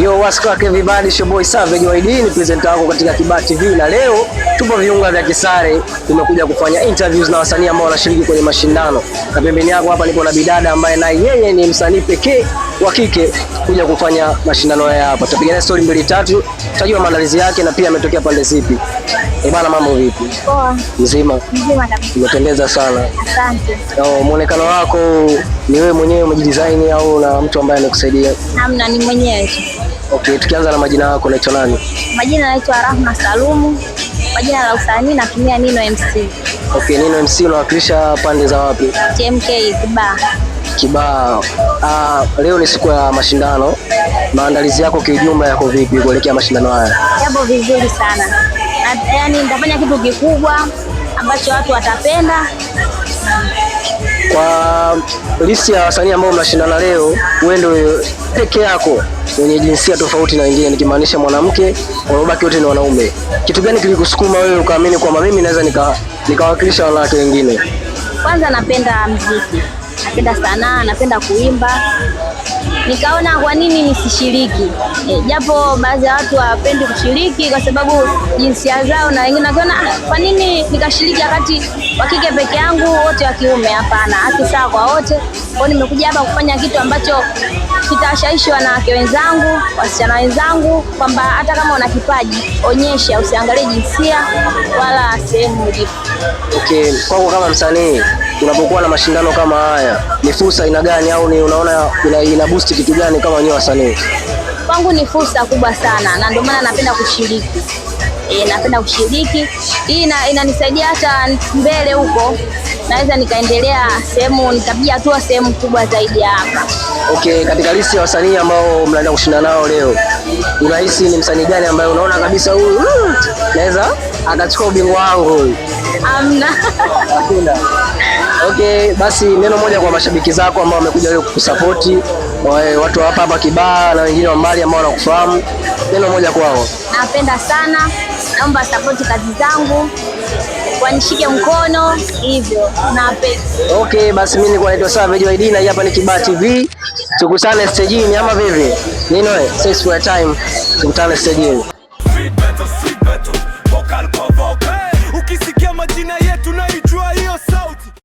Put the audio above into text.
Yo, what's up everybody, it's your boy Savage YD, ni presenter wako katika Kiba TV, na leo tupo viunga vya Kisare. Tumekuja kufanya interviews na wasanii ambao wanashiriki kwenye mashindano. Na pembeni yako hapa nipo na bidada ambaye naye yeye ni msanii pekee wa kike kuja kufanya mashindano haya hapa. Tupigane story mbili tatu, tutajua maandalizi yake na pia ametokea pande zipi. Bana, mambo vipi? Poa. Mzima? Mzima kabisa. Umependeza sana. Asante. Muonekano wako ni wewe mwenyewe umejidesign au na mtu ambaye amekusaidia? Hamna, ni mwenyewe tu. Okay, tukianza na majina yako, unaitwa nani? Majina naitwa Rahma Salumu. Majina la usanii natumia Nino MC. Okay, Nino MC unawakilisha pande za wapi? TMK Kiba. Kiba. Leo ni siku ya mashindano. Maandalizi yako kiujumla yako vipi kuelekea mashindano haya? Yapo vizuri sana. Yaani nitafanya kitu kikubwa ambacho watu watapenda. Kwa listi ya wasanii ambao mnashindana leo, wewe ndio peke yako mwenye jinsia tofauti na wengine, nikimaanisha mwanamke, wanaobaki wote ni wanaume. Kitu gani kilikusukuma wewe ukaamini kwamba mimi naweza nikawakilisha wanawake wengine? Kwanza napenda muziki, napenda sanaa, napenda kuimba. Nikaona kwa nini nisishiriki, japo baadhi ya watu hawapendi kushiriki kwa sababu jinsia zao, na wengine wakaona kwa nini nikashiriki wakati wa kike peke yangu, wote wa kiume. Hapana, haki sawa kwa wote. Kwa nimekuja hapa kufanya kitu ambacho kitawashawishi wanawake wenzangu, wasichana wenzangu kwamba hata kama una kipaji onyesha, usiangalie jinsia wala sehemu ulipo. Okay, kwako kama msanii, unapokuwa na mashindano kama haya, ni fursa ina gani au ni unaona ina boost kitu gani kama nyinyi wasanii? Kwangu ni fursa kubwa sana na ndio maana napenda kushiriki. Napenda kushiriki. Hii inanisaidia hata mbele huko naweza nikaendelea sehemu, nikapiga hatua sehemu kubwa zaidi hapa. Okay, katika listi ya wasanii ambao mnaenda kushindana nao leo, unahisi ni msanii gani ambaye unaona kabisa huyu naweza akachukua ubingwa wangu? Amna. Hakuna. Okay, basi neno moja kwa mashabiki zako ambao wamekuja leo kukusupport, watu hapa Kiba na wengine wa mbali ambao wanakufahamu, neno moja kwao. Napenda sana, naomba support kazi zangu, wanishike mkono hivyo, napenda. Okay, basi mimi niko naitwa Savage YD na hapa ni Kiba TV. Tukutane stage ama vipi? Nino, thanks for your time. Tukutane stage. Ukisikia majina yetu naijua hiyo.